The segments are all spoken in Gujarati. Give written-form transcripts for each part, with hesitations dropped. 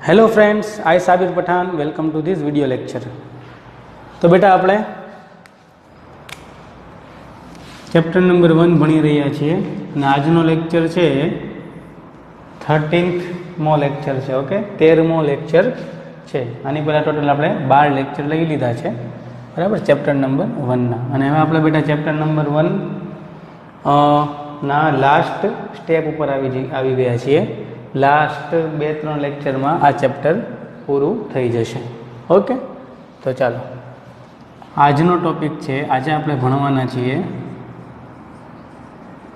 Hello friends, I Sabir Pathan welcome to this video lecture. तो बेटा આપણે ચેપ્ટર નંબર 1 ભણી રહ્યા છીએ અને આજનો લેક્ચર છે 13th મો લેક્ચર છે। ઓકે, 13મો લેક્ચર છે। આની પહેલા ટોટલ આપણે 12 લેક્ચર લઈ લીધા છે, બરાબર, ચેપ્ટર નંબર 1 ના। અને હવે આપણે બેટા ચેપ્ટર નંબર 1 ના લાસ્ટ સ્ટેપ ઉપર આવી ગયા છીએ। લાસ્ટ 2-3 લેક્ચરમાં આ ચેપ્ટર પૂરું થઈ જશે। ઓકે, તો ચાલો આજનો ટોપિક છે, આજે આપણે ભણવાના છીએ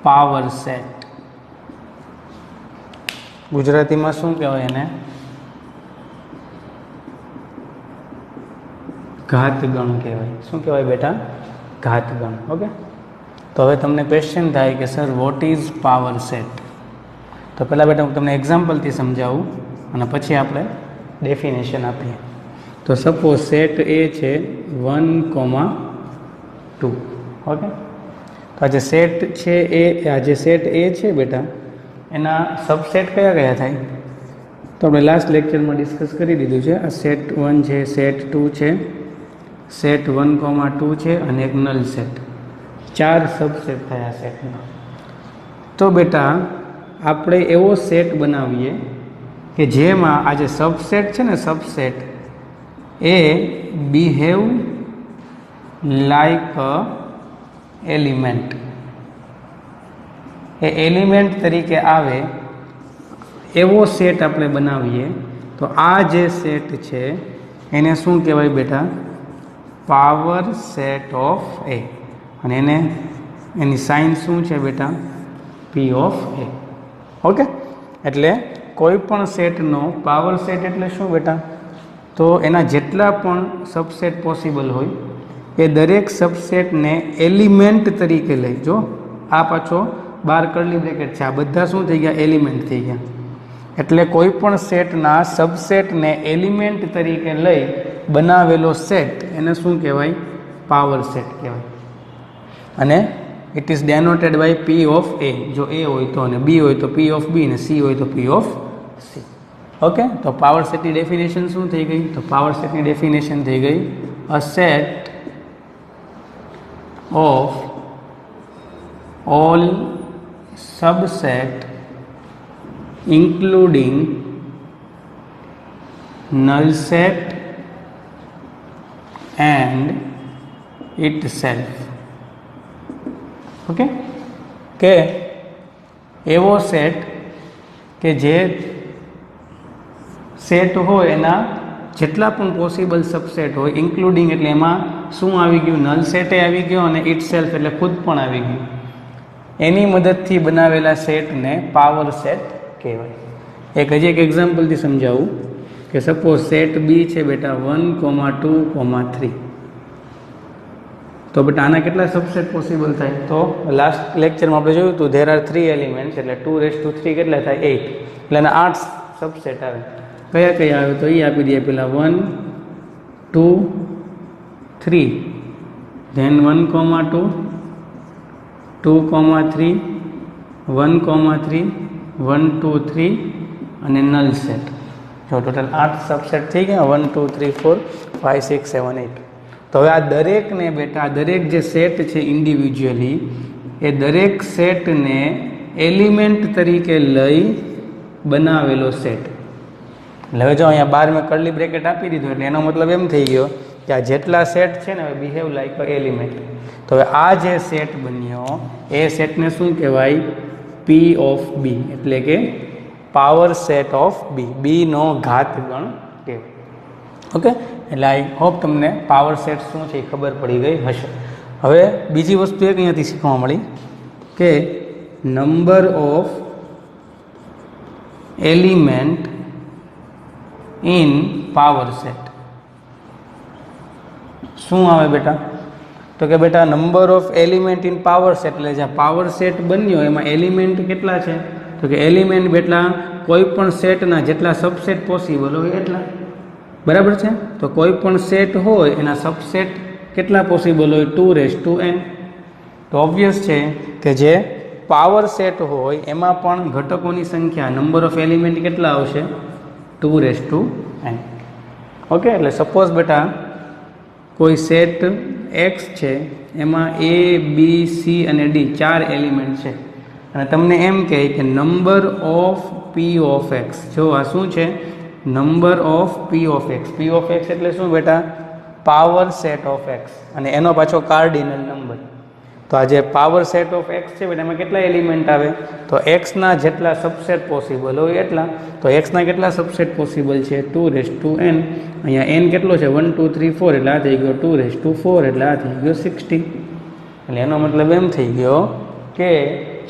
પાવર સેટ। ગુજરાતીમાં શું કહેવાય એને? ઘાતગણ કહેવાય। શું કહેવાય બેટા? ઘાતગણ। ઓકે, તો હવે તમને ક્વેશ્ચન થાય કે sir what is power set? તો પહેલાં બેટા હું તમને એક્ઝામ્પલથી સમજાવું અને પછી આપણે ડેફિનેશન આપીએ। તો સપોઝ સેટ એ છે 1,2। ઓકે, તો આ જે સેટ છે આ જે સેટ એ છે બેટા, એના સબસેટ કયા કયા થાય? તો આપણે લાસ્ટ લેક્ચરમાં ડિસ્કસ કરી દીધું છે। આ સેટ 1 છે, સેટ 2 છે, સેટ 1,2 છે અને એક નલ સેટ। 4 સબસેટ થયા સેટના। તો બેટા આપણે એવો સેટ બનાવીએ કે જેમાં આ જે સબસેટ છે ને, સબસેટ એ બિહેવ લાઈક અ એલિમેન્ટ, એ એલિમેન્ટ તરીકે આવે એવો સેટ આપણે બનાવીએ। તો આ જે સેટ છે એને શું કહેવાય બેટા? પાવર સેટ ઓફ એ। અને એની સાઇન શું છે બેટા? પી ઓફ એ। ઓકે, એટલે કોઈ પણ સેટનો પાવર સેટ એટલે શું બેટા? તો એના જેટલા પણ સબસેટ પોસિબલ હોય એ દરેક સબસેટને એલિમેન્ટ તરીકે લઈ। જો આ પાછો 12 કર્લી બ્રેકેટ છે, આ બધા શું થઈ ગયા? એલિમેન્ટ થઈ ગયા। એટલે કોઈ પણ સેટના સબસેટને એલિમેન્ટ તરીકે લઈ બનાવેલો સેટ એને શું કહેવાય? પાવર સેટ કહેવાય। અને it is denoted by P of A. જો એ હોય તો, અને બી હોય તો પી ઓફ બી, અને સી હોય તો પી ઓફ સી। ઓકે, તો પાવર સેટની ડેફિનેશન શું થઈ ગઈ? તો પાવર સેટની ડેફિનેશન થઈ ગઈ a set of all subset including null set and itself। Okay, કે એવો સેટ કે જે સેટ હોય એના જેટલા પણ પોસિબલ સબસેટ હોય, ઇન્ક્લુડિંગ એટલે એમાં શું આવી ગયું? નલ સેટે આવી ગયો અને ઇટ સેલ્ફ એટલે ખુદ પણ આવી ગયું। એની મદદથી બનાવેલા સેટને પાવર સેટ કહેવાય। એક હજી એક એક્ઝામ્પલથી સમજાવું કે સપોઝ સેટ બી છે બેટા 1,2,3। તો બેટા આના કેટલા સબસેટ પોસિબલ થાય? તો લાસ્ટ લેક્ચરમાં આપણે જોયું હતું ધેર આર 3 એલિમેન્ટ્સ, એટલે 2⁻³ કેટલા થાય? 8। એટલે એના 8 સબસેટ આવે। કયા કયા આવે? તો એ આપી દઈએ પહેલાં 1, 2, 3, ધેન 1,2, 2,3, 1,3, 1, 2, 3 અને નલ સેટ। જો ટોટલ 8 સબસેટ થઈ ગયા, 1, 2, 3, 4, 5, 6, 7, 8। તો હવે આ દરેકને બેટા, દરેક જે સેટ છે ઇન્ડિવિજ્યુઅલી, એ દરેક સેટને એલિમેન્ટ તરીકે લઈ બનાવેલો સેટ। એટલે હવે જો અહીંયા 12 મેં કર્લી બ્રેકેટ આપી દીધું, એટલે એનો મતલબ એમ થઈ ગયો કે આ જેટલા સેટ છે ને, હવે બિહેવ લાઈક અ એલિમેન્ટ। તો હવે આ જે સેટ બન્યો એ સેટને શું કહેવાય? પી ઓફ બી, એટલે કે પાવર સેટ ઓફ બી, બીનો ઘાતગણ કહેવાય। ઓકે, એટલે આઈ હોપ તમને પાવર સેટ શું છે એ ખબર પડી ગઈ હશે। હવે બીજી વસ્તુ એક અહીંયાથી શીખવા મળી કે number of element in power set શું આવે બેટા? તો કે બેટા number of element in power set, એટલે જ્યાં પાવર સેટ બન્યો એમાં એલિમેન્ટ કેટલા છે? તો કે એલિમેન્ટ બેટા કોઈ પણ સેટના જેટલા સબસેટ પોસિબલ હોય એટલા, બરાબર છે? તો કોઈ પણ સેટ હોય એના સબસેટ કેટલા પોસિબલ હોય? 2⁻n। તો ઓબ્વિયસ છે કે જે પાવર સેટ હોય એમાં પણ ઘટકોની સંખ્યા, નંબર ઓફ એલિમેન્ટ કેટલા આવશે? 2n. ઓકે, એટલે સપોઝ બેટા કોઈ સેટ એક્સ છે, એમાં એ બી સી અને ડી 4 એલિમેન્ટ છે, અને તમને એમ કહે કે number of P of x. જો આ શું છે? Number of P of x. P of x એટલે શું બેટા? પાવર સેટ ઓફ એક્સ, અને એનો પાછો કાર્ડિનલ નંબર. તો આ જે પાવર સેટ ઓફ એક્સ છે બેટા, એમાં કેટલા એલિમેન્ટ આવે? તો એક્સના જેટલા સબસેટ પોસિબલ હોય એટલા. તો એક્સના કેટલા સબસેટ પોસિબલ છે? 2n. અહીંયા n કેટલો છે? 1 2 3 4, એટલે આ થઈ ગયો 2 એટલે આ થઈ ગયો 60. એટલે એનો મતલબ એમ થઈ ગયો કે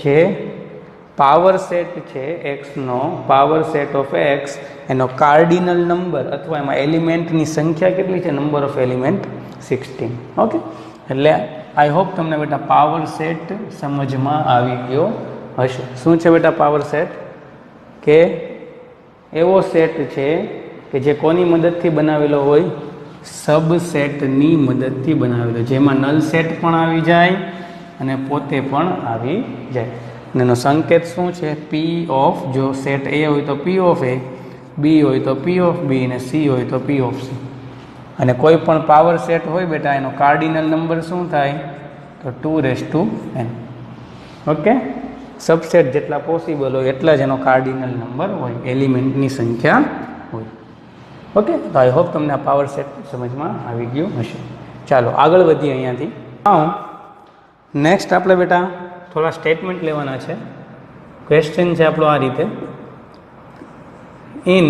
જે પાવર સેટ છે એક્સનો, પાવર સેટ ઓફ એક્સ, એનો કાર્ડિનલ નંબર અથવા એમાં એલિમેન્ટની સંખ્યા કેટલી છે? Number of element 16. ઓકે, એટલે આઈ હોપ તમને બેટા પાવર સેટ સમજમાં આવી ગયો હશે. શું છે બેટા પાવર સેટ? કે એવો સેટ છે કે જે કોની મદદથી બનાવેલો હોય? સબસેટની મદદથી બનાવેલો, જેમાં નલ સેટ પણ આવી જાય અને પોતે પણ આવી જાય. અને એનો સંકેત શું છે? પી ઓફ, જો સેટ એ હોય તો પી ઓફ એ, બી હોય તો પી ઓફ બી, અને સી હોય તો પી ઓફ સી. અને કોઈ પણ પાવર સેટ હોય બેટા, એનો કાર્ડિનલ નંબર શું થાય? તો 2n. ઓકે, સબસેટ જેટલા પોસિબલ હોય એટલા જ એનો કાર્ડિનલ નંબર હોય, એલિમેન્ટની સંખ્યા હોય. ઓકે, તો આઈ હોપ તમને આ પાવર સેટ સમજમાં આવી ગયું હશે. ચાલો આગળ વધીએ અહીંયાથી. નેક્સ્ટ આપણે બેટા થોડા સ્ટેટમેન્ટ લેવાના છે. ક્વેશ્ચન છે આપણો આ રીતે: in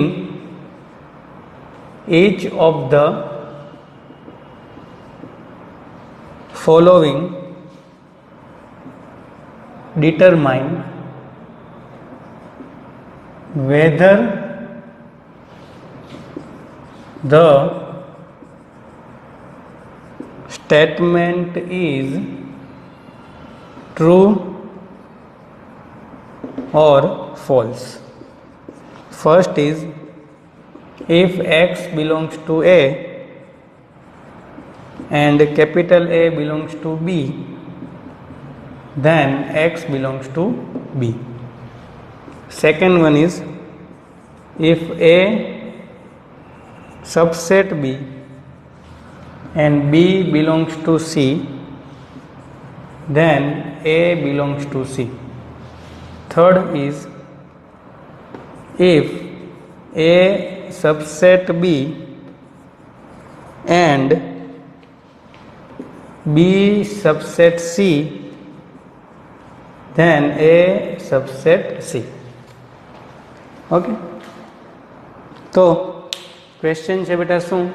each of the following determine whether the statement is true or false. First is, if x belongs to A and capital A belongs to B, then x belongs to B. Second one is, if A subset B and B belongs to C, then A belongs to C. Third is, if A subset B and B subset C, then A subset C. Okay, તો ક્વેશ્ચન છે બેટા શું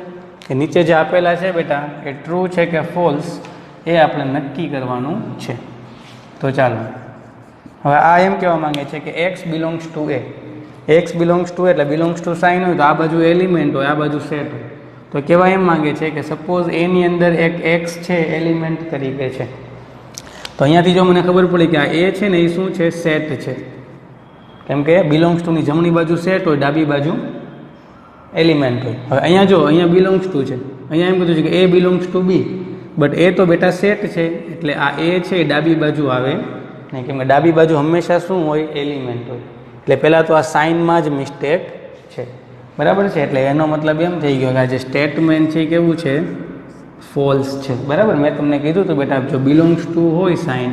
કે નીચે જે આપેલા છે બેટા એ ટ્રુ છે કે ફોલ્સ એ આપણે નક્કી કરવાનું છે. તો ચાલો હવે આ એમ કહેવા માંગે છે કે x belongs to A. X belongs to એટલે બિલોંગ્સ ટુ સાઇન હોય તો આ બાજુ એલિમેન્ટ હોય, આ બાજુ સેટ હોય. તો કહેવા એમ માંગે છે કે સપોઝ એની અંદર એક એક્સ છે એલિમેન્ટ તરીકે છે. તો અહીંયાથી જો મને ખબર પડી કે આ એ છે ને એ શું છે? સેટ છે. કેમ કે બિલોંગ્સ ટુની જમણી બાજુ સેટ હોય, ડાબી બાજુ એલિમેન્ટ હોય. હવે અહીંયા જો અહીંયા બિલોંગ્સ ટુ છે, અહીંયા એમ કીધું છે કે એ બિલોંગ્સ ટુ બી, બટ એ તો બેટા સેટ છે એટલે આ એ છે એ ડાબી બાજુ આવે નહીં, કેમ કે ડાબી બાજુ હંમેશા શું હોય? એલિમેન્ટ હોય. એટલે પહેલાં તો આ સાઇનમાં જ મિસ્ટેક છે, બરાબર છે. એટલે એનો મતલબ એમ થઈ ગયો કે આ જે સ્ટેટમેન્ટ છે એ કેવું છે? ફોલ્સ છે, બરાબર. મેં તમને કીધું તો બેટા જો બિલોંગ્સ ટુ હોય સાઇન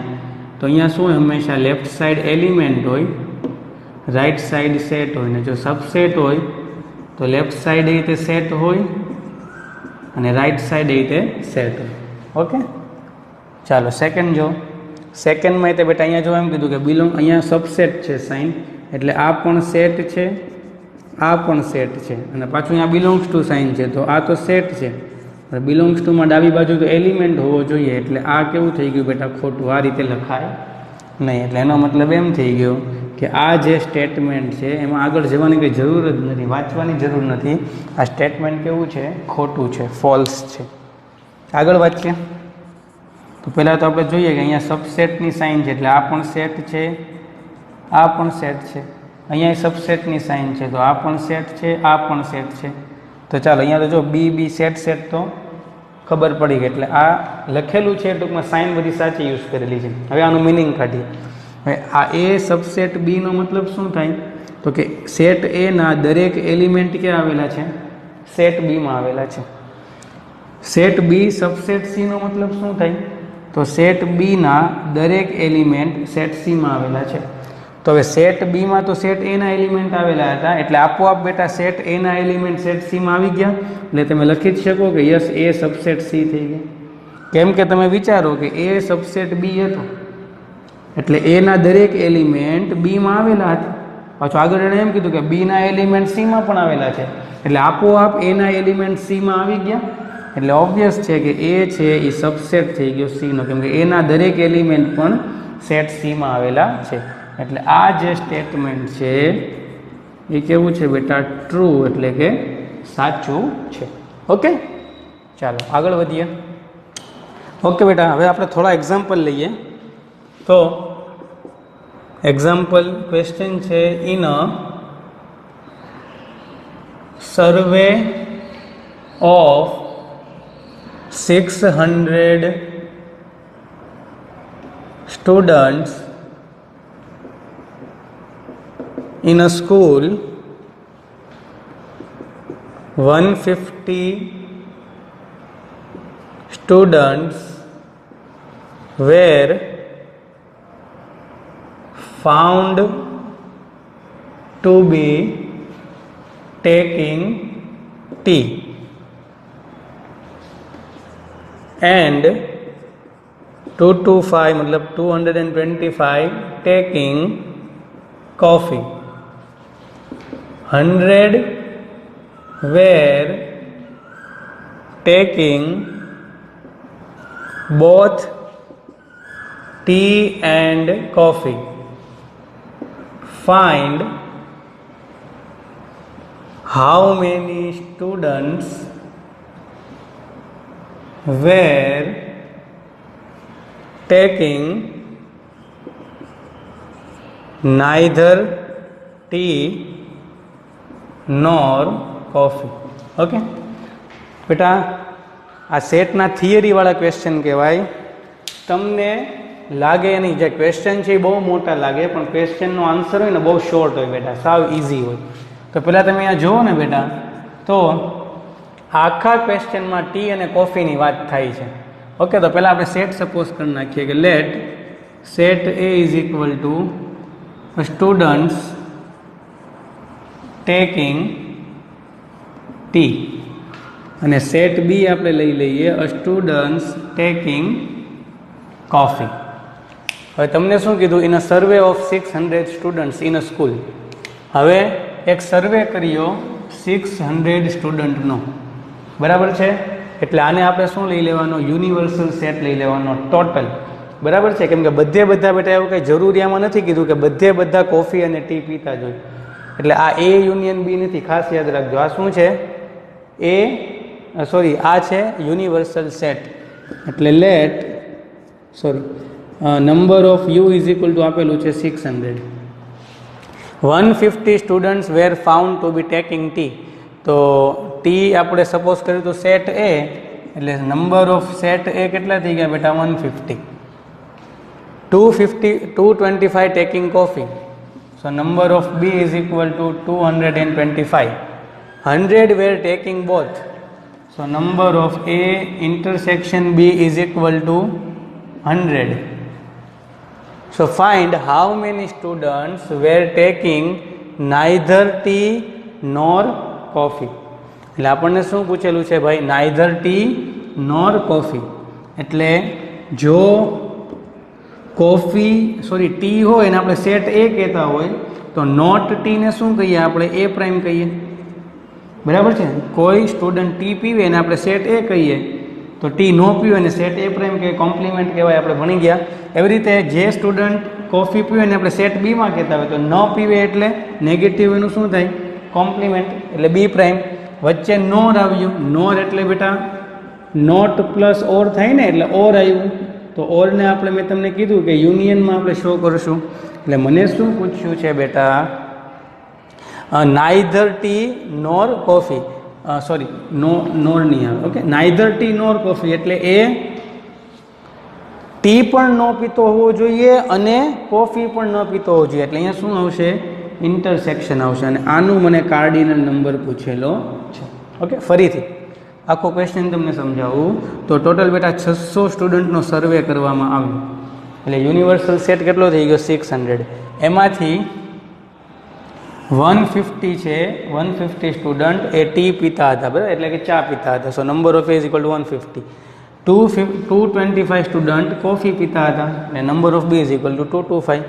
તો અહીંયા શું હોય? હંમેશા લેફ્ટ સાઈડ એલિમેન્ટ હોય, રાઈટ સાઈડ સેટ હોય, ને જો સબસેટ હોય તો લેફ્ટ સાઈડ એ રીતે સેટ હોય અને રાઈટ સાઈડ એ રીતે સેટ હોય. ઓકે, ચાલો સેકન્ડ જો. સેકન્ડમાં એ બેટા અહીંયા જો એમ કીધું કે અહીંયા સબસેટ છે સાઇન, એટલે આ પણ સેટ છે, આ પણ સેટ છે, અને પાછું અહીંયા બિલોંગ્સ ટુ સાઇન છે તો આ તો સેટ છે. બિલોંગ્સ ટુમાં ડાબી બાજુ તો એલિમેન્ટ હોવો જોઈએ, એટલે આ કેવું થઈ ગયું બેટા? ખોટું. આ રીતે લખાય નહીં. એટલે એનો મતલબ એમ થઈ ગયો કે આ જે સ્ટેટમેન્ટ છે એમાં આગળ જવાની કંઈ જરૂર જ નથી, વાંચવાની જરૂર નથી. આ સ્ટેટમેન્ટ કેવું છે? ખોટું છે, ફોલ્સ છે. આગળ વાંચીએ તો પહેલાં તો આપણે જોઈએ કે અહીંયા સબસેટની સાઇન છે એટલે આ પણ સેટ છે, આ પણ સેટ છે. અહીંયા સબસેટની સાઇન છે તો આ પણ સેટ છે, આ પણ સેટ છે. તો ચાલો અહીંયા તો જો બી બી સેટ સેટ તો ખબર પડી ગઈ. એટલે આ લખેલું છે ટૂંકમાં સાઇન બધી સાચી યુઝ કરેલી છે. હવે આનું મિનિંગ કાઢીએ. હવે આ એ સબસેટ બીનો મતલબ શું થાય? તો તો કે સેટ એ ના દરેક એલિમેન્ટ ક્યાં આવેલા છે? સેટ બી માં આવેલા છે. સેટ બી સબસેટ સી નો મતલબ શું થાય? તો સેટ બી ના દરેક એલિમેન્ટ સેટ સી માં આવેલા છે. તો હવે સેટ બી માં તો સેટ એ ના એલિમેન્ટ આવેલા હતા, એટલે આપોઆપ બેટા સેટ એ ના એલિમેન્ટ સેટ સી માં આવી ગયા. એટલે તમે લખી જ શકો કે યસ, એ સબસેટ સી થઈ ગયા. કેમ કે તમે વિચારો કે એ સબસેટ બી હતો, એટલે એ ના દરેક એલિમેન્ટ બી માં આવેલા હતા. પાછું આગળ એણે એમ કીધું કે બી ના એલિમેન્ટ સી માં પણ આવેલા છે, એટલે આપોઆપ એ ના એલિમેન્ટ સી માં આવી ગયા. એટલે ઓબ્વિયસ છે કે એ છે એ સબસેટ થઈ ગયો સી નો, કેમ કે એના દરેક એલિમેન્ટ પણ સેટ સી માં આવેલા છે. એટલે આ જે સ્ટેટમેન્ટ છે એ કેવું છે બેટા? ટ્રુ, એટલે કે સાચું છે. ઓકે, ચાલો આગળ વધીએ. ઓકે બેટા, હવે આપણે થોડા એક્ઝામ્પલ લઈએ. તો એક્ઝામ્પલ ક્વેશ્ચન છે, in a survey of 600 students in a school, 150 students were found to be taking tea and 225 मतलब 225 taking coffee. 100 were taking both tea and coffee. Find how many students were taking neither tea nor coffee. Okay બેટા, આ સેટના થિયરીવાળા ક્વેશ્ચન કહેવાય. તમને લાગે નહીં, જે ક્વેશ્ચન છે એ બહુ મોટા લાગે, પણ ક્વેશ્ચનનો આન્સર હોય ને બહુ શોર્ટ હોય બેટા, સાવ ઇઝી હોય. તો પહેલાં તમે અહીંયા જુઓ ને બેટા, તો આખા ક્વેશ્ચનમાં ટી અને કોફીની વાત થાય છે. ઓકે, તો પહેલાં આપણે સેટ સપોઝ કરી નાખીએ કે let set A is equal to students taking tea, અને સેટ બી આપણે લઈ લઈએ સ્ટુડન્ટ્સ ટેકિંગ કોફી. હવે તમને શું કીધું? In a survey of 600 students in a school. હવે એક સર્વે કર્યો 600 સ્ટુડન્ટનો, બરાબર છે? એટલે આને આપણે શું લઈ લેવાનો? યુનિવર્સલ સેટ લઈ લેવાનો, ટોટલ. બરાબર છે? કેમ કે બધા બેટા એવું કંઈ જરૂરી આમાં નથી કીધું કે બધા કોફી અને ટી પીતા જ હોય. એટલે આ એ યુનિયન બી નથી, ખાસ યાદ રાખજો. આ શું છે? આ છે યુનિવર્સલ સેટ. એટલે let number of U is equal to આપેલું છે 600. 150 students were found to be taking tea. તો ટી આપણે સપોઝ કર્યું તો સેટ એ, એટલે નંબર ઓફ સેટ એ કેટલા થઈ ગયા બેટા? 150. 225 taking coffee. So number of B is equal to 225. 100 were taking both. So number of A intersection B is equal to 100. So find how many students were taking neither tea nor coffee. એટલે આપણને શું પૂછેલું છે ભાઈ? neither tea nor coffee. એટલે જો ટી હોય ને આપણે સેટ એ કહેતા હોય તો નોટ ટી ને શું કહીએ? આપણે એ પ્રાઇમ કહીએ. બરાબર છે? કોઈ સ્ટુડન્ટ ટી પીવે ને આપણે સેટ એ કહીએ, તો ટી નો પીવે ને સેટ એ પ્રાઇમ કહેવાય, કોમ્પ્લિમેન્ટ કહેવાય. આપણે ભણી ગયા. એવી રીતે જે સ્ટુડન્ટ કોફી પીવે ને આપણે સેટ બીમાં કહેતા હોય, તો ન પીવે એટલે નેગેટિવ એનું શું થાય? કોમ્પ્લિમેન્ટ, એટલે બી પ્રાઇમ. વચ્ચે નોર આવ્યું. નોર એટલે બેટા નોટ પ્લસ ઓર થાય ને, એટલે ઓર આવ્યું. તો ઓરને આપણે મેં તમને કીધું કે યુનિયનમાં આપણે શો કરશું. એટલે મને શું પૂછ્યું છે બેટા? Neither tea nor coffee. Nor નહીં આવે. Okay, neither tea nor coffee એટલે એ ટી પણ ન પીતો હોવો જોઈએ અને કોફી પણ ન પીતો હોવો જોઈએ. એટલે અહીંયા શું આવશે? ઇન્ટરસેક્શન આવશે અને આનું મને કાર્ડિનલ નંબર પૂછેલો છે. ઓકે, ફરીથી આખો ક્વેશ્ચન તમને સમજાવું તો ટોટલ બેટા 600 સ્ટુડન્ટનો સર્વે કરવામાં આવ્યો. એટલે યુનિવર્સલ સેટ કેટલો થઈ ગયો? 600. એમાંથી 150 છે, 150 સ્ટુડન્ટ એ ટી પીતા હતા, બરાબર, એટલે કે ચા પીતા હતા. So number of A is equal to 150. 225 student coffee પીતા હતા અને number of B is equal to 225.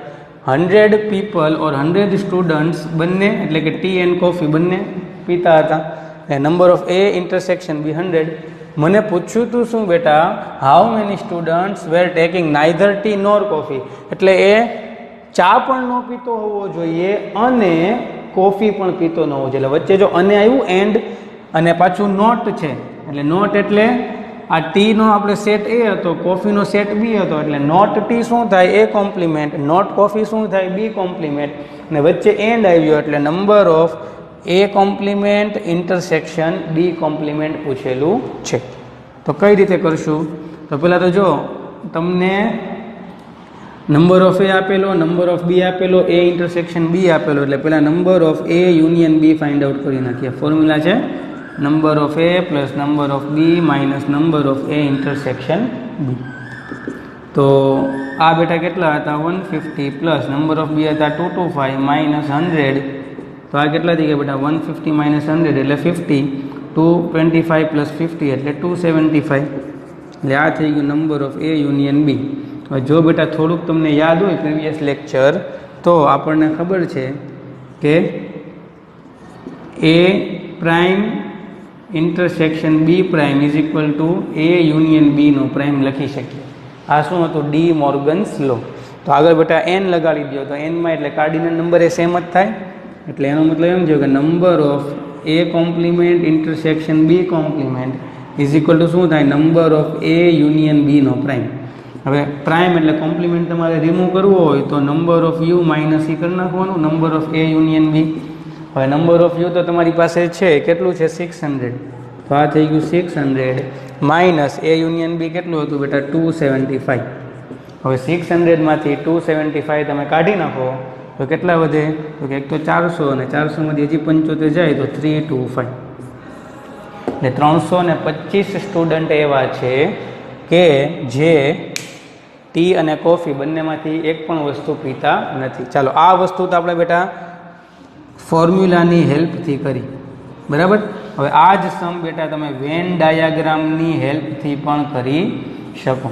100 people or 100 students બંને એટલે કે ટી એન્ડ કોફી બંને પીતા હતા અને number of A intersection B 100. મને પૂછ્યું તું શું બેટા, how many students were taking neither tea nor coffee, એટલે એ ચા પણ ન પીતો હોવો જોઈએ અને કોફી પણ પીતો ન હોવો જોઈએ. એટલે વચ્ચે જો અને આવ્યું એન્ડ અને પાછું નોટ છે, એટલે નોટ એટલે આ ટીનો આપણે સેટ એ હતો, કોફીનો સેટ બી હતો, એટલે નોટ ટી શું થાય? એ કોમ્પ્લિમેન્ટ. નોટ કોફી શું થાય? B complement. અને વચ્ચે એન્ડ આવ્યો એટલે number of A complement intersection B complement પૂછેલું છે. તો કઈ રીતે કરશું? તો પહેલાં તો જો તમને નંબર ઓફ એ આપેલો, નંબર ઓફ બી આપેલો, એ ઇન્ટરસેક્શન બી આપેલો, એટલે પહેલાં number of A union B find out કરી નાખીએ. ફોર્મ્યુલા છે number of A plus number of B minus number of A intersection B. તો આ બેટા કેટલા હતા? 150 પ્લસ નંબર ઓફ બી હતા 225 માઇનસ 100. તો આ કેટલા થઈ ગયા બેટા? 150 માઇનસ 100 એટલે 50. 225 પ્લસ 50 એટલે 275. એટલે આ થઈ ગયું number of A union B. હવે જો બેટા થોડુંક તમને યાદ હોય પ્રીવિયસ લેક્ચર, તો આપણને ખબર છે કે A prime intersection B prime is equal to A union બીનો પ્રાઇમ લખી શકીએ. આ શું હતું? De Morgan's law. તો આગળ બેટા એન લગાડી દો, તો એનમાં એટલે કાર્ડિનલ નંબર એ સેમ જ થાય. એટલે એનો મતલબ એમ થયો કે number of A complement intersection B complement is equal to શું થાય? નંબર ઓફ એ યુનિયન બીનો પ્રાઇમ. હવે પ્રાઇમ એટલે કોમ્પ્લિમેન્ટ તમારે રિમૂવ કરવો હોય તો number of U minus E કરી નાખવાનું, number of A union B. હવે નંબર ઓફ યુ તો તમારી પાસે છે, કેટલું છે? 600. તો આ થઈ ગયું 600 માઇનસ એ યુનિયન બી કેટલું હતું બેટા? 275. હવે 600માંથી 275 તમે કાઢી નાખો તો કેટલા વધે? તો કે એક તો 400 અને 400માંથી હજી 75 જાય તો 325. એટલે 325 સ્ટુડન્ટ એવા છે કે જે ટી અને કોફી બંનેમાંથી એક પણ વસ્તુ પીતા નથી. ચાલો આ વસ્તુ તો આપણે બેટા ફોર્મ્યુલાની હેલ્પથી કરી, બરાબર. હવે આ જ સમ બેટા તમે વેન ડાયાગ્રામની હેલ્પથી પણ કરી શકો,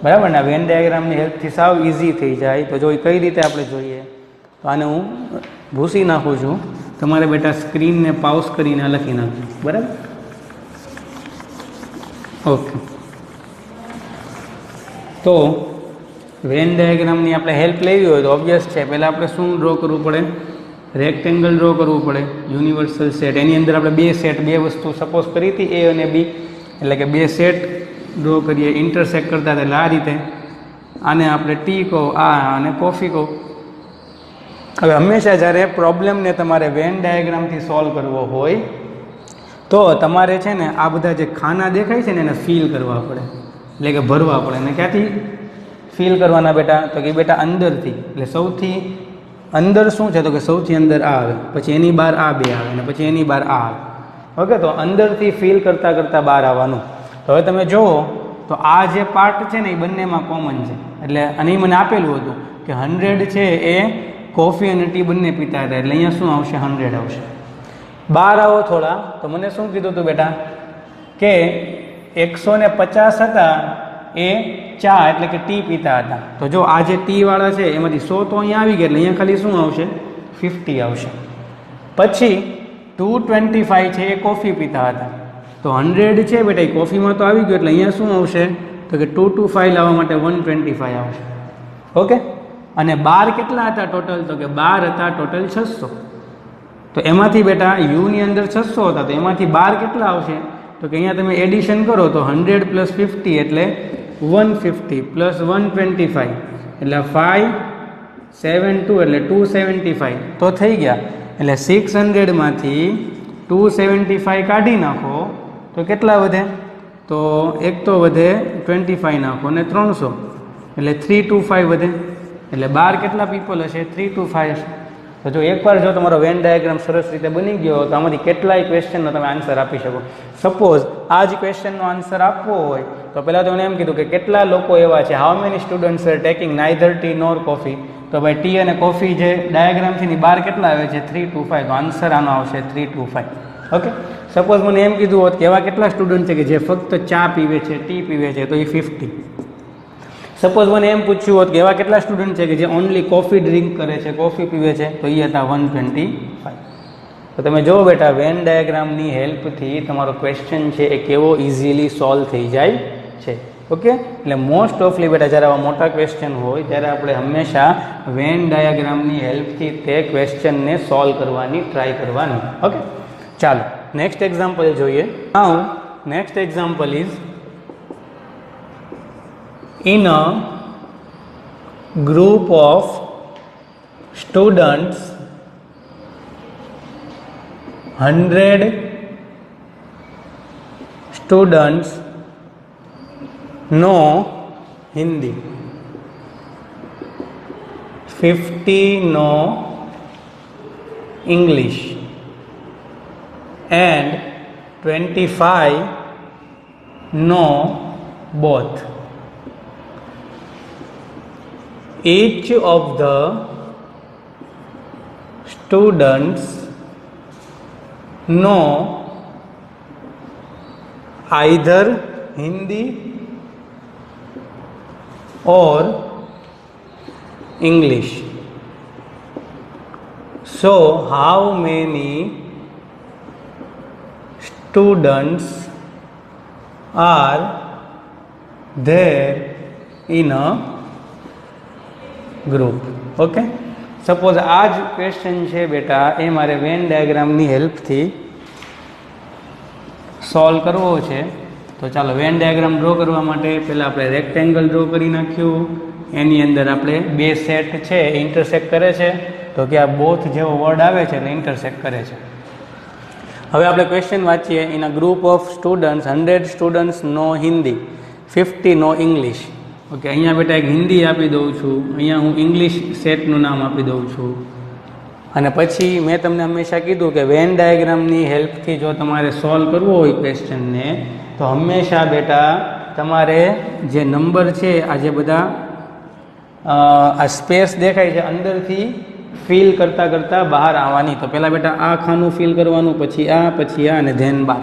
બરાબર ને. વેન ડાયાગ્રામની હેલ્પથી સાવ ઇઝી થઈ જાય. તો જો કઈ રીતે આપણે જોઈએ, તો આને હું ભૂસી નાખું છું. તમારે બેટા સ્ક્રીનને પાઉઝ કરીને લખી નાખજો, બરાબર. ઓકે, તો વેન ડાયાગ્રામની આપણે હેલ્પ લેવી હોય તો ઓબ્વિયસ છે પહેલાં આપણે શું ડ્રો કરવું પડે? રેક્ટેંગલ ડ્રો કરવું પડે, યુનિવર્સલ સેટ. એની અંદર આપણે બે વસ્તુ સપોઝ કરી હતી, એ અને બી, એટલે કે બે સેટ ડ્રો કરીએ, ઇન્ટરસેક્ટ કરતા હતા. એટલે આ રીતે આને આપણે ટી કહો, આ અને કોફી કહો. હવે હંમેશા જ્યારે પ્રોબ્લેમને તમારે વેન ડાયાગ્રામથી સોલ્વ કરવો હોય તો તમારે છે ને આ બધા જે ખાના દેખાય છે ને એને ફિલ કરવા પડે, એટલે કે ભરવા પડે. અને ક્યાંથી ફિલ કરવાના બેટા? તો કે બેટા અંદરથી. એટલે સૌથી અંદર શું છે? તો કે સૌથી અંદર આ આવે, પછી એની બહાર આ બે આવે અને પછી એની બહાર આ આવે. ઓકે, તો અંદરથી ફિલ કરતાં કરતાં બહાર આવવાનું. તો હવે તમે જુઓ તો આ જે પાર્ટ છે ને એ બંનેમાં કોમન છે. એટલે અને મને આપેલું હતું કે 100 છે એ કોફી અને ટી બંને પીતા હતા, એટલે અહીંયા શું આવશે? 100 આવશે. બહાર આવો થોડા, તો મને શું કીધું હતું બેટા કે 150 હતા એ ચા એટલે કે ટી પીતા હતા. તો જો આ જે ટી વાળા છે એમાંથી 100 તો અહીંયા આવી ગયા, એટલે અહીંયા ખાલી શું આવશે? 50 આવશે. પછી 225 છે એ કોફી પીતા હતા, તો 100 છે બેટા એ કોફીમાં તો આવી ગયો, એટલે અહીંયા શું આવશે? તો કે 225 લાવવા માટે 125 આવશે. ઓકે, અને 12 કેટલા હતા ટોટલ? તો કે 12 હતા ટોટલ 600. તો એમાંથી બેટા યુની અંદર 600 હતા, તો એમાંથી 12 કેટલા આવશે? તો કે અહીંયા તમે એડિશન કરો તો 100 પ્લસ 50 એટલે 150 પ્લસ 125 એટલે 572 એટલે 275 તો થઈ ગયા. એટલે 600માંથી 275 કાઢી નાખો તો કેટલા વધે? તો એક તો વધે 25 નાખો અને 300 એટલે 325 વધે. એટલે 12 કેટલા પીપલ હશે? 325 હશે. તો જો એકવાર જો તમારો વેન ડાયાગ્રામ સરસ રીતે બની ગયો તો આમાંથી કેટલાય ક્વેશ્ચનનો તમે આન્સર આપી શકો. સપોઝ આ જ ક્વેશ્ચનનો આન્સર આપવો હોય તો પહેલાં તો એમ કીધું કે કેટલા લોકો એવા છે, how many students are taking neither tea nor coffee. તો ભાઈ ટી અને કોફી જે ડાયાગ્રામ છે એની બહાર કેટલા આવે છે? 3 to 5. તો આન્સર આનો આવશે 3 to 5. ઓકે. સપોઝ મને એમ કીધું હોત કે એવા કેટલા સ્ટુડન્ટ છે કે જે ફક્ત ચા પીવે છે, ટી પીવે છે, તો એ 50. સપોઝ મને એમ પૂછ્યું હોત કે એવા કેટલા સ્ટુડન્ટ છે કે જે ઓનલી કોફી ડ્રિંક કરે છે, કોફી પીવે છે, તો એ હતા 125. તો તમે જુઓ બેટા, વેન ડાયાગ્રામની હેલ્પથી તમારો ક્વેશ્ચન છે એ કેવો ઇઝીલી સોલ્વ થઈ જાય છે. ઓકે. એટલે મોસ્ટ ઓફલી બેટા જ્યારે આવા મોટા ક્વેશ્ચન હોય ત્યારે આપણે હંમેશા વેન ડાયાગ્રામની હેલ્પથી તે ક્વેશ્ચનને સોલ્વ કરવાની ટ્રાય કરવાની. ઓકે. ચાલો નેક્સ્ટ એક્ઝામ્પલ જોઈએ. Now next example is in a group of students 100 students know Hindi, 50 know English and 25 know both. Each of the students know either Hindi or English. So, how many students are there in a group? Okay. Suppose આ જ ક્વેશ્ચન છે બેટા એ મારે વેન ડાયાગ્રામની હેલ્પથી સોલ્વ કરવો છે. તો ચાલો વેન ડાયાગ્રામ ડ્રો કરવા માટે પહેલાં આપણે રેક્ટેંગલ ડ્રો કરી નાખ્યું. એની અંદર આપણે બે સેટ છે એ ઇન્ટરસેક્ટ કરે છે. તો કે આ બોથ જેવો વર્ડ આવે છે એટલે ઇન્ટરસેક્ટ કરે છે. હવે આપણે ક્વેશ્ચન વાંચીએ. In a group of students 100 students know Hindi, 50 know English. Okay. અહીંયા બેટા એક હિન્દી આપી દઉં છું, અહીંયા હું ઇંગ્લિશ સેટનું નામ આપી દઉં છું. અને પછી મેં તમને હંમેશા કીધું કે વેન ડાયાગ્રામની હેલ્પથી જો તમારે સોલ્વ કરવો હોય ક્વેશ્ચનને તો હંમેશા બેટા તમારે જે નંબર છે આ જે બધા આ સ્પેસ દેખાય છે અંદરથી ફિલ કરતાં કરતાં બહાર આવવાની. તો પહેલાં બેટા આ ખાનું ફિલ કરવાનું, પછી આ અને ધેન બાર.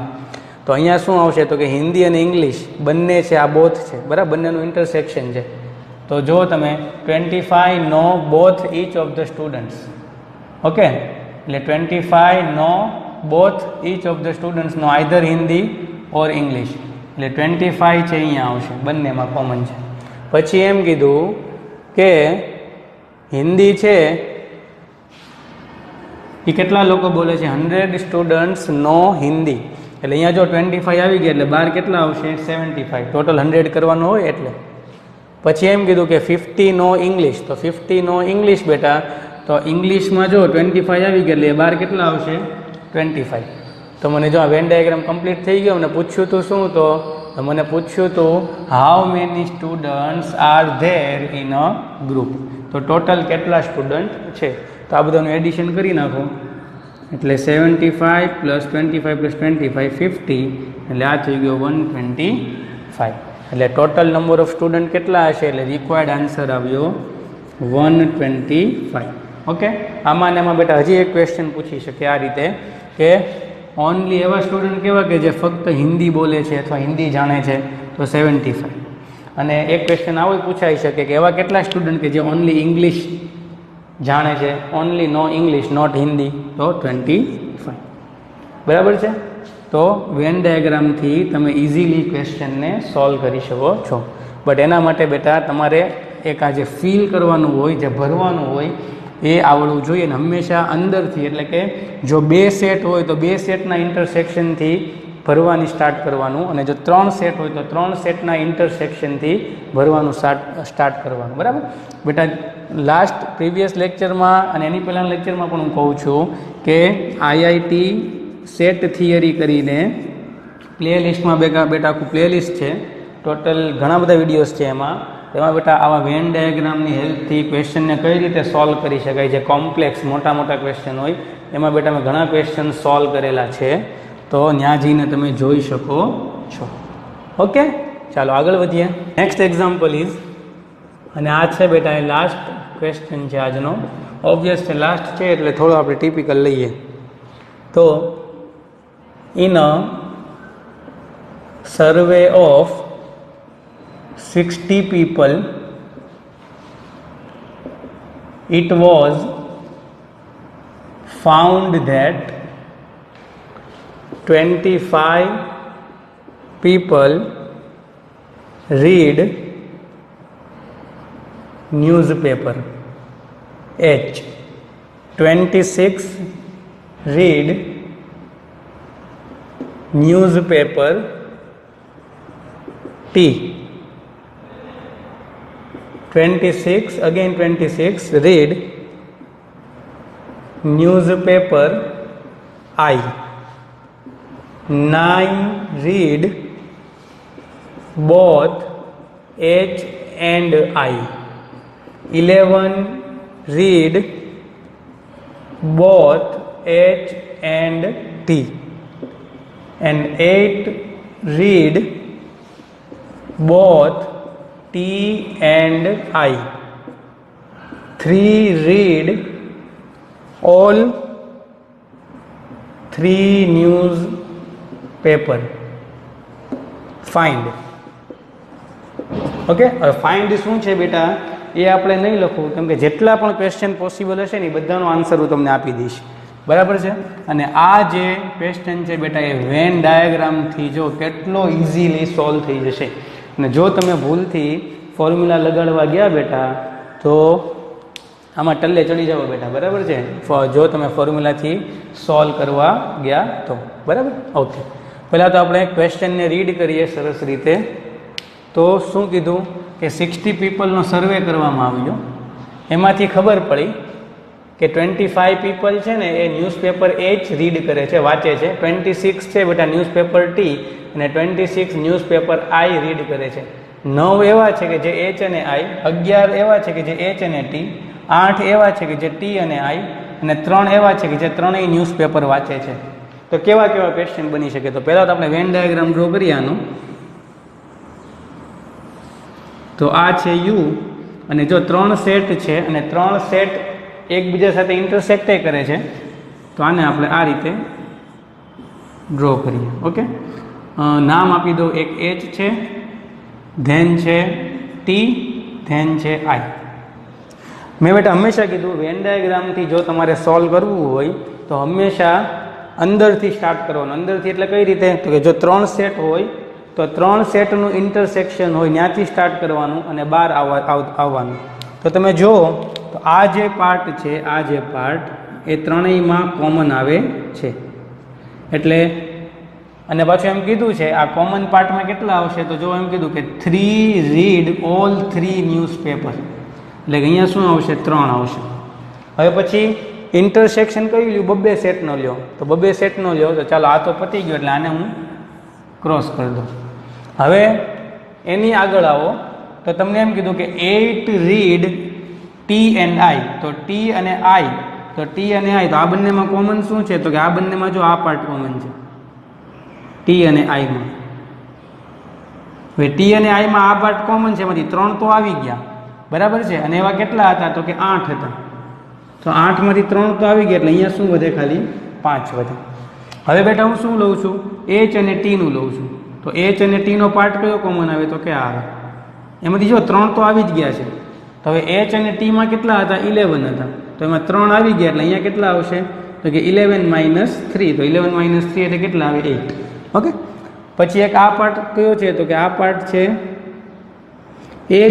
તો અહીંયા શું આવશે? તો કે હિન્દી અને ઇંગ્લિશ બંને છે, આ બોથ છે, બરાબર, બંનેનું ઇન્ટરસેક્શન છે. તો જો તમે 25 નો both each of the students. Okay. એટલે 25 નો both each of the students નો આઈધર હિન્દી ઓર ઇંગ્લિશ. એટલે 25 છે અહીંયા આવશે, બંનેમાં કોમન છે. પછી એમ કીધું કે હિન્દી છે એ કેટલા લોકો બોલે છે? 100 સ્ટુડન્ટ્સ નો હિન્દી. એટલે અહીંયા જો 25 આવી ગયા એટલે બાર કેટલા આવશે? 75. ટોટલ 100 કરવાનું હોય એટલે. પછી એમ કીધું કે 50 નો ઇંગ્લિશ. તો 50 નો ઇંગ્લિશ બેટા, તો ઇંગ્લિશમાં જો 25 આવી ગયા એટલે બાર કેટલા આવશે? 25. તો મને જો આ વેન ડાયાગ્રામ કમ્પ્લીટ થઈ ગયો. મને પૂછ્યું હતું શું? તો મને પૂછ્યું હતું how many students are there in a group. તો ટોટલ કેટલા સ્ટુડન્ટ છે? તો આ બધાનું એડિશન કરી નાખો. એટલે 75 + 25 + 25 50. એટલે આ થઈ ગયો 125. એટલે ટોટલ નંબર ઓફ સ્ટુડન્ટ કેટલા હશે? એટલે રિક્વાયર્ડ આન્સર આવ્યો 125. ઓકે. આમાં ને એમાં બેટા હજી એક ક્વેશ્ચન પૂછી શકે આ રીતે કે ઓનલી એવા સ્ટુડન્ટ કેવા કે જે ફક્ત હિન્દી બોલે છે અથવા હિન્દી જાણે છે, તો 75. અને એક ક્વેશ્ચન આવો પૂછાઈ શકે કે એવા કેટલા સ્ટુડન્ટ કે જે ઓનલી ઇંગ્લિશ જાણે છે, only know English not Hindi, તો 25. બરાબર છે. તો વેન ડાયાગ્રામથી તમે ઇઝીલી ક્વેશ્ચનને સોલ્વ કરી શકો છો. બટ એના માટે બેટા તમારે એક આ જે ફીલ કરવાનું હોય, જે ભરવાનું હોય એ આવડવું જોઈએ. ને હંમેશા અંદરથી, એટલે કે જો બે સેટ હોય તો બે સેટના ઇન્ટરસેક્શનથી ભરવાની સ્ટાર્ટ કરવાનું, અને જો 3 સેટ હોય તો 3 સેટના ઇન્ટરસેક્શનથી ભરવાનું સ્ટાર્ટ કરવાનું. બરાબર બેટા. લાસ્ટ પ્રીવિયસ લેક્ચરમાં અને એની પહેલાંના લેક્ચરમાં પણ હું કહું છું કે આઈઆઈટી સેટ થિયરી કરીને પ્લેલિસ્ટમાં બેટા આખું પ્લેલિસ્ટ છે. ટોટલ ઘણા બધા વિડીયોઝ છે એમાં. તેમાં બેટા આવા વેન ડાયાગ્રામની હેલ્પથી ક્વેશ્ચનને કઈ રીતે સોલ્વ કરી શકાય, જે કોમ્પ્લેક્સ મોટા મોટા ક્વેશ્ચન હોય એમાં બેટા મેં ઘણા ક્વેશ્ચન સોલ્વ કરેલા છે, તો ત્યાં જઈને તમે જોઈ શકો છો. ઓકે, ચાલો આગળ વધીએ. નેક્સ્ટ એક્ઝામ્પલ ઇઝ, અને આ છે બેટા એ લાસ્ટ ક્વેશ્ચન છે આજનો. ઓબ્વિયસ છે, લાસ્ટ છે એટલે થોડો આપણે ટિપિકલ લઈએ. તો in a survey of 60 people, it was found that 25 people read newspaper H, 26 read newspaper T, 26 again 26 read newspaper I, 9 read both H and I, 11 read both H and T, and 8 read both T and I, 3 read all 3 newspaper. Find. Okay, હવે ફાઇન્ડ શું છે બેટા એ આપણે નહીં લખવું, કેમ કે જેટલા પણ ક્વેશ્ચન પોસિબલ હશે ને એ બધાનો આન્સર હું તમને આપી દઈશ. બરાબર છે. અને આ જે ક્વેશ્ચન છે બેટા એ વેન ડાયાગ્રામથી જો કેટલો ઇઝીલી સોલ્વ થઈ જશે. અને જો તમે ભૂલથી ફોર્મ્યુલા લગાડવા ગયા બેટા તો આમાં ટલ્લે ચડી જાઓ બેટા. બરાબર છે, જો તમે ફોર્મ્યુલાથી સોલ્વ કરવા ગયા તો. બરાબર. ઓકે, પહેલાં તો આપણે ક્વેશ્ચનને રીડ કરીએ સરસ રીતે. તો શું કીધું કે 60 પીપલનો સર્વે કરવામાં આવ્યો, એમાંથી ખબર પડી કે 25 પીપલ છે ને એ ન્યૂઝપેપર H રીડ કરે છે, વાંચે છે. 26 છે બેટા ન્યૂઝપેપર T અને 26 ન્યૂઝપેપર I રીડ કરે છે. 9 એવા છે કે જે H અને I, 11 એવા છે કે જે H અને T, 8 એવા છે કે જે T અને I, અને 3 એવા છે કે જે ત્રણેય ન્યૂઝપેપર વાંચે છે. તો કેવા કેવા ક્વેશ્ચન બની શકે? તો પહેલાં તો આપણે વેન ડાયાગ્રામ ડ્રો કરીએ આનો. તો આ છે U, અને જો 3 સેટ છે અને 3 સેટ એકબીજા સાથે ઇન્ટરસેક્ટ કરે છે, તો આને આપણે આ રીતે ડ્રો કરીએ. ઓકે, નામ આપી દો. એક H છે, ધેન છે T, ધેન છે I. મેં બેટા હંમેશા કીધું વેન ડાયાગ્રામથી જો તમારે સોલ્વ કરવું હોય તો હંમેશા અંદરથી સ્ટાર્ટ કરવાનું. અંદરથી એટલે કઈ રીતે? તો કે જો 3 સેટ હોય તો 3 સેટનું ઇન્ટરસેક્શન હોય ત્યાંથી સ્ટાર્ટ કરવાનું અને બહાર આવવાનું. તો તમે જુઓ તો આ જે પાર્ટ છે, આ જે પાર્ટ એ ત્રણેયમાં કોમન આવે છે. એટલે અને પાછું એમ કીધું છે આ કોમન પાર્ટમાં કેટલા આવશે? તો જો એમ કીધું કે 3 રીડ ઓલ 3 ન્યૂઝપેપર, એટલે કે અહીંયા શું આવશે? 3 આવશે. હવે પછી ઇન્ટરસેક્શન કયું લ્યો? 2 સેટનો લ્યો. તો 2 સેટનો લ્યો. તો ચાલો આ તો પતી ગયો એટલે આને હું ક્રોસ કરી દઉં. હવે એની આગળ આવો તો તમને એમ કીધું કે 8 રીડ T and I. તો T અને I, તો T અને I તો આ બંનેમાં કોમન શું છે? તો કે આ બંનેમાં જો આ પાર્ટ કોમન છે T અને I માં. હવે T અને I માં આ પાર્ટ કોમન છે, એમાંથી 3 તો આવી ગયા. બરાબર છે. અને એવા કેટલા હતા? તો કે 8 હતા. તો 8 માંથી 3 તો આવી ગયા એટલે અહીંયા શું વધે? ખાલી 5 વધે. હવે બેટા હું શું લઉં છું? H અને T નું લઉં છું. તો H અને T નો પાર્ટ કયો કોમન આવે? તો કે આ આવે. એમાંથી જો 3 તો આવી જ ગયા છે. તો હવે H અને T માં કેટલા હતા? 11 હતા. તો એમાં 3 આવી ગયા એટલે અહીંયા કેટલા આવશે? તો કે 11 - 3. તો 11 - 3 એટલે કેટલા આવે? 8. ઓકે, પછી એક આ પાર્ટ કયો છે? તો કે આ પાર્ટ છે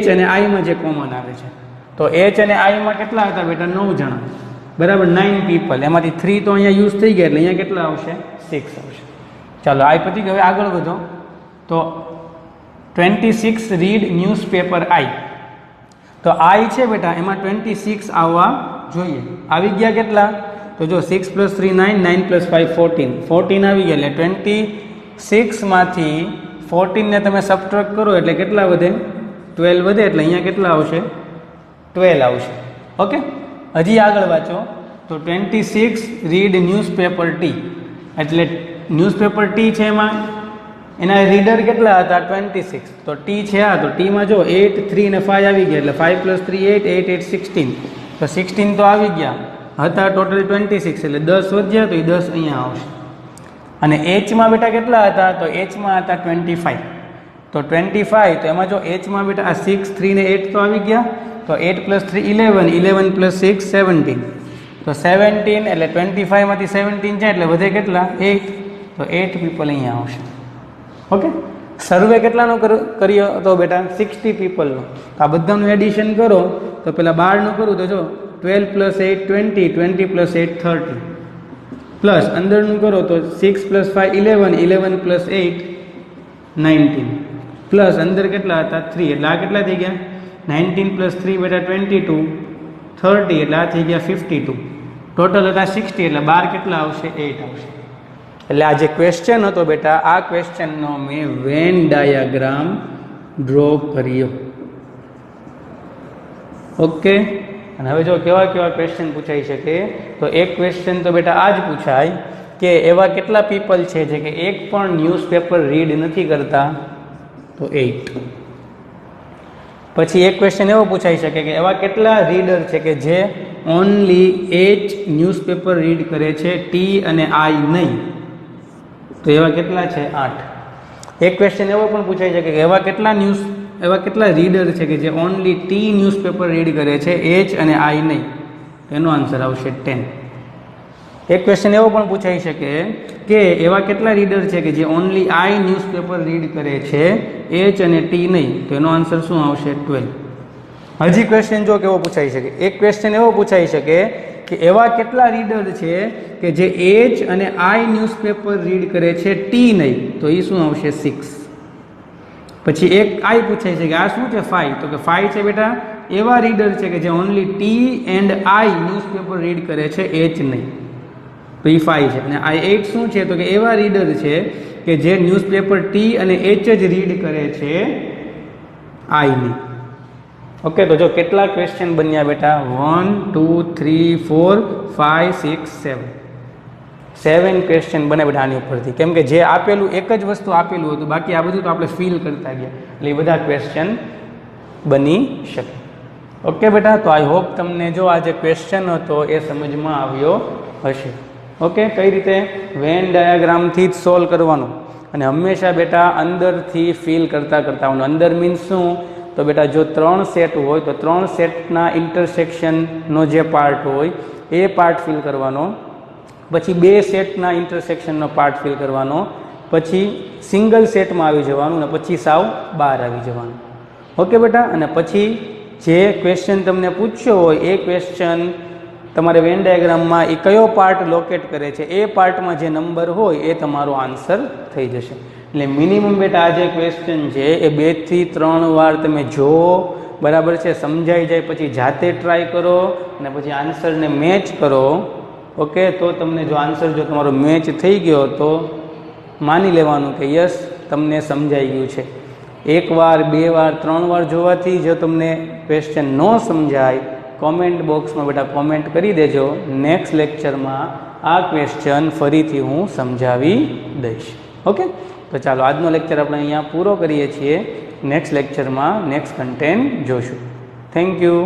H અને I માં જે કોમન આવે છે. તો H અને I માં કેટલા હતા બેટા? 9 જણા. બરાબર, 9 પીપલ. એમાંથી 3 તો અહીંયા યુઝ થઈ ગયા એટલે અહીંયા કેટલા આવશે? 6 આવશે. ચાલો આ પતી ગયું. હવે આગળ વધો. તો 26 રીડ ન્યૂઝપેપર I. તો I છે બેટા એમાં 26 આવવા જોઈએ. આવી ગયા કેટલા? તો જો 6 + 3 9, 9 + 5 14. 14 આવી ગયા એટલે 26 માંથી 14 ને તમે સબટ્રેક્ટ કરો એટલે કેટલા વધે? 12 વધે એટલે અહીંયા કેટલા આવશે? 12 આવશે. ઓકે, હજી આગળ વાંચો તો 26 રીડ ન્યૂઝપેપર ટી, એટલે ન્યૂઝપેપર ટી છે એમાં એના રીડર કેટલા હતા? 26. તો ટી છે આ, તો ટીમાં જો 8, 3 અને 5 આવી ગયા, એટલે 5 + 3 8, 8, 8 16. તો 16 તો આવી ગયા હતા, ટોટલ 26, એટલે 10 વધ્યા તો એ 10 અહીંયા આવશે. અને એચમાં બેટા કેટલા હતા? તો એચમાં હતા 25. તો 25, તો એમાં જો એચમાં બેટા આ 6, 3 ને 8 તો આવી ગયા, તો 8 + 3 11, 11 + 6 17. તો 17 એટલે 25 માંથી 17 છે એટલે વધે કેટલા? 8. તો 8 પીપલ અહીંયા આવશે. ઓકે, સર્વે કેટલાનો કર્યો તો બેટા? 60 પીપલનો. આ બધાનું એડિશન કરો તો પેલા 12નું કરું તો જો 12 + 8 20, 20 + 8 30, પ્લસ અંદરનું કરો તો 6 + 5 11, 11 + 8 19, પ્લસ અંદર કેટલા હતા? 3. એટલે આ કેટલા થઈ ગયા? 19 + 3 બેટા 22, 30 એટલે આ થઈ ગયા 52. ટોટલ હતા 60, એટલે 12 કેટલા આવશે? 8 આવશે. એટલે આ જે ક્વેશ્ચન હતો બેટા, આ ક્વેશ્ચનનો મેં વેન ડાયાગ્રામ ડ્રો કર્યો. ઓકે, અને હવે જો કેવા કેવા ક્વેશ્ચન પૂછાઈ શકે, તો એક ક્વેશ્ચન તો બેટા આ જ પૂછાય કે એવા કેટલા પીપલ છે જે કે એક પણ ન્યૂઝપેપર રીડ નથી કરતા? તો 8. પછી એક ક્વેશ્ચન એવો પૂછાઈ શકે કે એવા કેટલા રીડર છે કે જે ઓનલી એચ ન્યૂઝપેપર રીડ કરે છે, ટી અને આઈ નહીં? તો એવા કેટલા છે? 8. એક ક્વેશ્ચન એવો પણ પૂછાઈ શકે કે એવા કેટલા રીડર છે કે જે ઓનલી ટી ન્યૂઝપેપર રીડ કરે છે, એચ અને આઈ નહીં? એનો આન્સર આવશે 10. એક ક્વેશ્ચન એવો પણ પૂછાઈ શકે કે એવા કેટલા રીડર છે કે જે ઓનલી આઈ ન્યૂઝપેપર રીડ કરે છે, એચ અને ટી નહીં? તો એનો આન્સર શું આવશે? 12. હજી ક્વેશ્ચન જો કેવો પૂછાઈ શકે, એક ક્વેશ્ચન એવો પૂછાઈ શકે કે એવા કેટલા રીડર છે કે જે એચ અને આઈ ન્યૂઝપેપર રીડ કરે છે, ટી નહીં? તો એ શું આવશે? 6. પછી એક આઈ પૂછાય છે કે આ શું છે? 5. તો કે 5 છે બેટા એવા રીડર છે કે જે only T and I newspaper read કરે છે, એચ નહીં? તો એ 5 છે. અને આ 8 શું છે? તો કે એવા રીડર છે કે જે ન્યૂઝપેપર ટી અને એચ જ રીડ કરે છે, આઈ નહીં. ઓકે, તો જો કેટલા ક્વેશ્ચન બન્યા બેટા? 1 2 3 4 5 6 7 7 ક્વેશ્ચન બને બેટા આની ઉપરથી. કેમ કે જે આપેલું એક જ વસ્તુ આપેલું હતું, બાકી આ બધું તો આપણે ફિલ કરતા ગયા, એટલે એ બધા ક્વેશ્ચન બની શકે. ઓકે બેટા, તો આઈ હોપ તમને જો આ જે ક્વેશ્ચન હતો એ સમજમાં આવ્યો હશે. ઓકે, કઈ રીતે વેન ડાયાગ્રામથી જ સોલ્વ કરવાનું, અને હંમેશા બેટા અંદરથી ફિલ કરતા આવવાનું. અંદર મીન્સ શું? તો બેટા જો 3 સેટ હોય તો 3 સેટના ઇન્ટરસેક્શનનો જે પાર્ટ હોય એ પાર્ટ ફિલ કરવાનો, પછી 2 સેટના ઇન્ટરસેક્શનનો પાર્ટ ફિલ કરવાનો, પછી સિંગલ સેટમાં આવી જવાનું, અને પછી સાવ બહાર આવી જવાનું. ઓકે બેટા, અને પછી જે ક્વેશ્ચન તમને પૂછ્યો હોય એ ક્વેશ્ચન તમારે વેન ડાયાગ્રામમાં એ કયો પાર્ટ લોકેટ કરે છે, એ પાર્ટમાં જે નંબર હોય એ તમારો આન્સર થઈ જશે. એટલે મિનિમમ બેટા આ જે ક્વેશ્ચન છે એ 2 થી 3 વાર તમે જુઓ, બરાબર છે, સમજાઈ જાય પછી જાતે ટ્રાય કરો અને પછી આન્સરને મેચ કરો. ઓકે, તો તમને જો આન્સર જો તમારો મેચ થઈ ગયો તો માની લેવાનું કે યસ તમને સમજાઈ ગયું છે. 1 વાર 2 વાર 3 વાર જોવાથી જો તમને ક્વેશ્ચન ન સમજાય, કોમેન્ટ બોક્સમાં બેટા કોમેન્ટ કરી દેજો. નેક્સ્ટ લેક્ચરમાં આ ક્વેશ્ચન ફરીથી હું સમજાવી દઈશ. ઓકે, તો ચાલો આજનો લેક્ચર આપણે અહીંયા પૂરો કરીએ છીએ. નેક્સ્ટ લેક્ચરમાં નેક્સ્ટ કન્ટેન્ટ જોશું. Thank you.